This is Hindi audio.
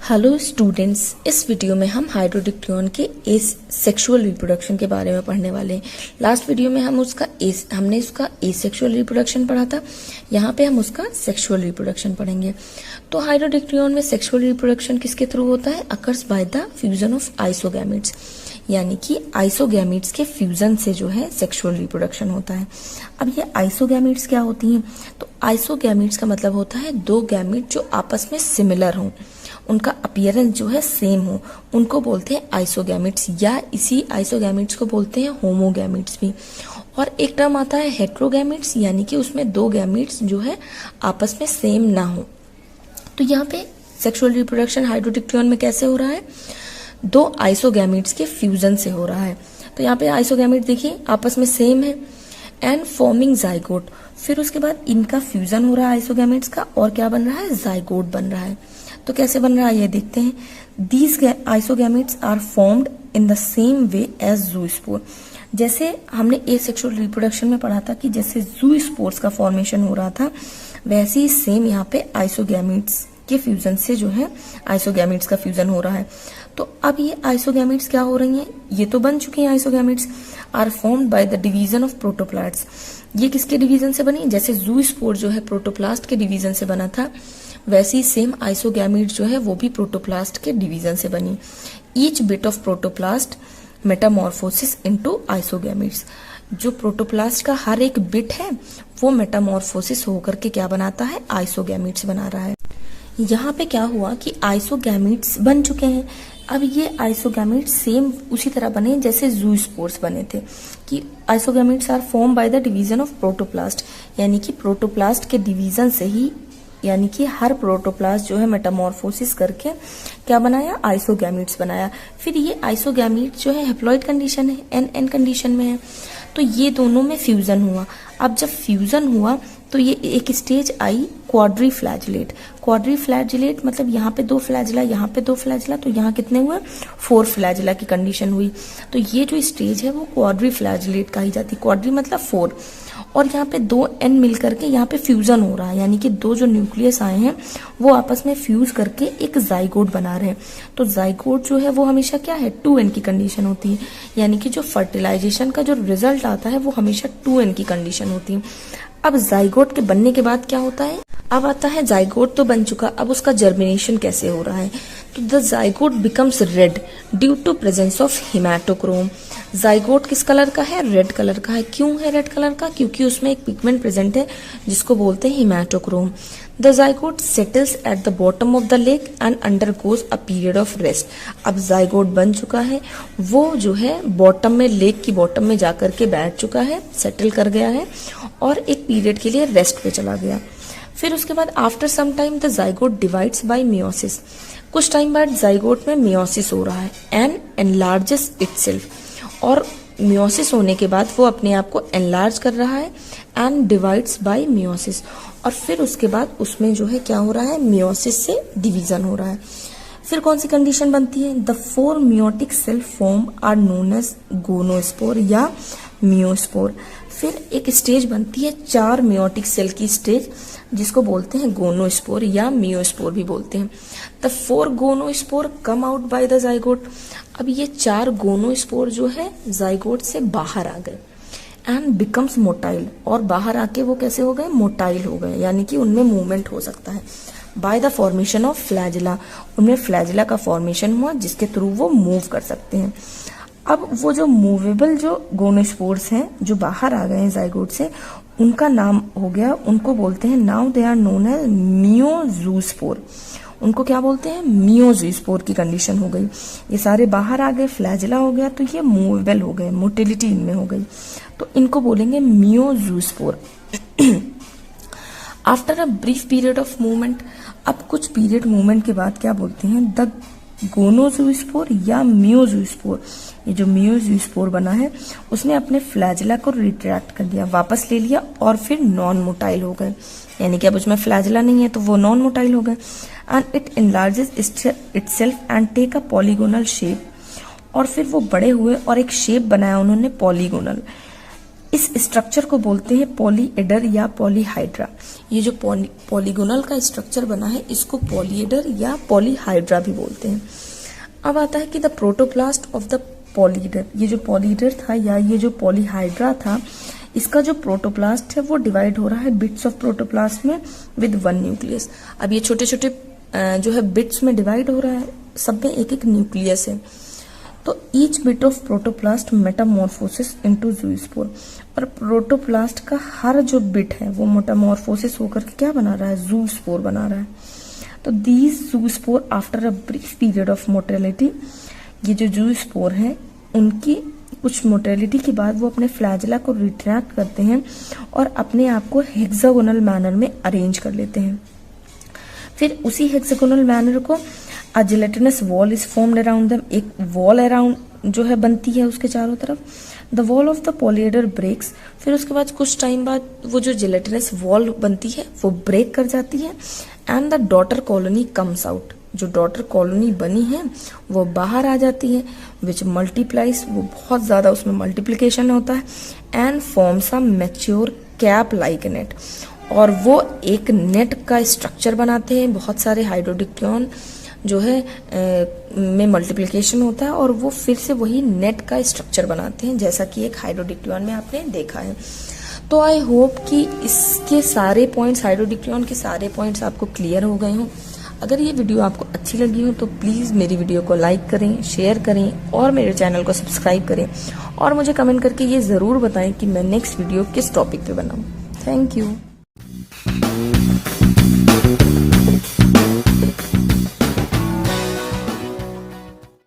हेलो स्टूडेंट्स, इस वीडियो में हम हाइड्रोडिक्टोन के सेक्सुअल रिप्रोडक्शन के बारे में पढ़ने वाले हैं। लास्ट वीडियो में हमने उसका एसेक्सुअल रिप्रोडक्शन पढ़ा था। यहाँ पे हम उसका सेक्सुअल रिप्रोडक्शन पढ़ेंगे। तो हाइड्रोडिक्टोन में सेक्सुअल रिप्रोडक्शन किसके थ्रू होता है? Occurs by the fusion of isogametes, यानी कि आइसोगैमेट्स के फ्यूजन से जो है सेक्सुअल रिप्रोडक्शन होता है। अब ये आइसोगैमेट्स क्या होती हैं? तो आइसोगैमेट्स का मतलब होता है दो गैमेट जो आपस में सिमिलर हों, उनका अपीयरेंस जो है सेम हो, उनको बोलते हैं आइसोगैमेट्स, या इसी आइसोगैमेट्स को बोलते हैं होमोगैमेट्स भी। और एक टर्म आता है हेट्रोगैमेट्स, यानी कि उसमें दो गैमेट्स जो है आपस में सेम ना हो। तो यहाँ पे सेक्सुअल रिप्रोडक्शन हाइड्रोडिक्टोन में कैसे हो रहा है? दो आइसोगैमेट्स के फ्यूजन से हो रहा है। तो यहाँ पे आइसोगैमेट देखिए आपस में सेम है एंड फॉर्मिंग जाइगोट। फिर उसके बाद इनका फ्यूजन हो रहा है आइसोगैमेट्स का, और क्या बन रहा है? जाइगोट बन रहा है। तो कैसे बन रहा है ये देखते हैं। These isogametes are formed in the same way as zoospore. जैसे हमने एसेक्सुअल रिप्रोडक्शन में पढ़ा था कि जैसे ज़ूस्पोर्स का फॉर्मेशन हो रहा था, वैसे ही सेम यहाँ पे आइसोगैमेट्स के फ्यूजन से जो है आइसोगैमेट्स का फ्यूजन हो रहा है। तो अब ये आइसोगैमेट्स क्या हो रही हैं? ये तो बन चुके हैं isogametes, are formed by the division of protoplast. ये किसके डिवीजन से बनी? जैसे ज़ूस्पोर जो है प्रोटोप्लास्ट के डिवीजन से बना था, वैसे ही सेम आइसोगैमेट जो है वो भी प्रोटोप्लास्ट के डिवीजन से बनी। Each bit of protoplast metamorphosis into isogametes. जो प्रोटोप्लास्ट का हर एक बिट है वो मेटामॉर्फोसिस होकर के क्या बनाता है? आइसोगैमेट्स बना रहा है। यहाँ पे क्या हुआ कि आइसोगैमेट्स बन चुके हैं। अब ये आइसोगैमेट्स सेम उसी तरह बने जैसे ज़ूस्पोर्स बने थे, कि isogametes are form by the division of protoplast, यानी कि प्रोटोप्लास्ट के डिवीजन से ही, यानी कि हर प्रोटोप्लास्ट जो है मेटामॉर्फोसिस करके क्या बनाया? आइसोगैमेट्स बनाया। फिर ये आइसोगैमेट्स जो है हैप्लॉइड कंडीशन है, एन कंडीशन में है। तो ये दोनों में फ्यूजन हुआ। अब जब फ्यूजन हुआ तो ये एक स्टेज आई क्वाड्रीफ्लैजिलेट। क्वाड्रीफ्लैजिलेट मतलब यहाँ पे दो फ्लैजिला, यहाँ पे दो फ्लैजिला, तो यहाँ कितने हुए? 4 फ्लैजिला की कंडीशन हुई। तो ये जो स्टेज है वो क्वाड्रीफ्लैजिलेट कही जाती है। क्वाड्री मतलब 4, और यहाँ पे दो एन मिल करके यहाँ पे फ्यूजन हो रहा है, यानी कि दो जो न्यूक्लियस आए हैं वो आपस में फ्यूज करके एक जाइगोट बना रहे हैं। तो जाइगोट जो है वो हमेशा क्या है? 2n की कंडीशन होती है, यानी कि जो फर्टिलाइजेशन का जो रिजल्ट आता है वो हमेशा 2n की कंडीशन होती है। अब जाइगोट के बनने के बाद क्या होता है? अब आता है जाइगोट तो बन चुका, अब उसका जर्मिनेशन कैसे हो रहा है? तो the zygote becomes red due to presence of haematochrome. Zygote किस कलर का है? रेड कलर का है। क्यों है रेड कलर का? क्योंकि उसमें एक पिगमेंट प्रेजेंट है जिसको बोलते हैं haematochrome. The zygote settles at the bottom of the lake and undergoes a period of rest. अब जाइगोट बन चुका है, वो जो है बॉटम में, लेक की बॉटम में जाकर के बैठ चुका है, सेटल कर गया है, और एक पीरियड के लिए रेस्ट पे चला गया। फिर उसके बाद after some time the zygote divides by meiosis. कुछ टाइम बाद जाइगोट में मियोसिस हो रहा है एंड एनलार्जेस इटसेल्फ, और मियोसिस होने के बाद वो अपने आप को एनलार्ज कर रहा है एंड डिवाइड्स बाय मियोसिस। और फिर उसके बाद उसमें जो है क्या हो रहा है? मियोसिस से डिवीजन हो रहा है। फिर कौन सी कंडीशन बनती है? The 4 meiotic cell form are known as gonospore या मियोस्पोर। फिर एक स्टेज बनती है 4 मियोटिक सेल की स्टेज, जिसको बोलते हैं गोनोस्पोर या मियोस्पोर भी बोलते हैं। The 4 gonospore come out by the zygote. अब ये 4 गोनोस्पोर जो है जाइगोट से बाहर आ गए एंड बिकम्स मोटाइल, और बाहर आके वो कैसे हो गए? मोटाइल हो गए, यानी कि उनमें मूवमेंट हो सकता है। By the formation of flagella, उनमें फ्लैजिला का फॉर्मेशन हुआ जिसके थ्रू वो मूव कर सकते हैं। अब वो जो मूवेबल जो गोनोस्पोर्स हैं जो बाहर आ गए हैं जाइगोट से, उनका नाम हो गया, उनको बोलते हैं, now they are known as meiozoospore. उनको क्या बोलते हैं? मियोज़ूस्पोर की कंडीशन हो गई। ये सारे बाहर आ गए, फ्लैजिला हो गया, तो ये मूवेबल हो गए, मोटिलिटी इनमें हो गई, तो इनको बोलेंगे meiozoospore. After a brief period of movement, अब कुछ पीरियड मूवमेंट के बाद क्या बोलते हैं? द गोनोज़ूस्पोर या मियोज़ूस्पोर। ये जो मियोज़ूस्पोर बना है उसने अपने फ्लैजिला को रिट्रैक्ट कर दिया, वापस ले लिया, और फिर नॉन मोटाइल हो गए, यानी कि अब उसमें फ्लैजिला नहीं है तो वो नॉन मोटाइल हो गए। And it enlarges itself and take a polygonal shape. और फिर वो बड़े हुए और एक शेप बनाया उन्होंने पॉलीगोनल। इस स्ट्रक्चर को बोलते हैं पॉलीएडर या पॉलीहाइड्रा। ये जो पॉलीगोनल का स्ट्रक्चर बना है इसको पॉलीएडर या पॉलीहाइड्रा भी बोलते हैं। अब आता है कि द प्रोटोप्लास्ट ऑफ द पॉलीएडर। ये जो पॉलीएडर था या ये जो पॉलीहाइड्रा था, इसका जो प्रोटोप्लास्ट है वो डिवाइड हो रहा है बिट्स ऑफ प्रोटोप्लास्ट में विद वन न्यूक्लियस। अब ये छोटे छोटे जो है बिट्स में डिवाइड हो रहा है, सब में एक एक न्यूक्लियस है। तो each bit of protoplast metamorphosis into zoospore. और प्रोटोप्लास्ट का हर जो बिट है वो मेटामॉर्फोसिस होकर के क्या बना रहा है, ज़ूस्पोर बना रहा है। तो these zoospore after a brief period of mortality, ये जो ज़ूस्पोर है उनकी कुछ मोर्टेलिटी के बाद वो अपने फ्लैजेला को रिट्रैक्ट करते हैं और अपने आप को हेक्सागोनल मैनर में अरेंज कर लेते हैं। फिर उसी हेक्सागोनल मैनर को a gelatinous wall is formed around them, एक वॉल अराउंड जो है बनती है उसके चारों तरफ। The wall of the polyeder breaks, फिर उसके बाद कुछ टाइम बाद वो जो जिलेटिनस वॉल बनती है वो ब्रेक कर जाती है and the daughter colony comes out. जो डॉटर कॉलोनी बनी है वो बाहर आ जाती है, विच मल्टीप्लाइज, वो बहुत ज्यादा उसमें मल्टीप्लिकेशन होता है, and forms a mature cap like net, और वो एक नेट का स्ट्रक्चर बनाते हैं। बहुत सारे हाइड्रोडिक्टोन जो है में मल्टीप्लिकेशन होता है और वो फिर से वही नेट का स्ट्रक्चर बनाते हैं, जैसा कि एक हाइड्रोडिक्टोन में आपने देखा है। तो आई होप कि इसके सारे पॉइंट्स, हाइड्रोडिक्टोन के सारे पॉइंट्स आपको क्लियर हो गए हों। अगर ये वीडियो आपको अच्छी लगी हो तो प्लीज़ मेरी वीडियो को लाइक करें, शेयर करें और मेरे चैनल को सब्सक्राइब करें, और मुझे कमेंट करके ये ज़रूर बताएं कि मैं नेक्स्ट वीडियो किस टॉपिक पे बनाऊं। Thank you.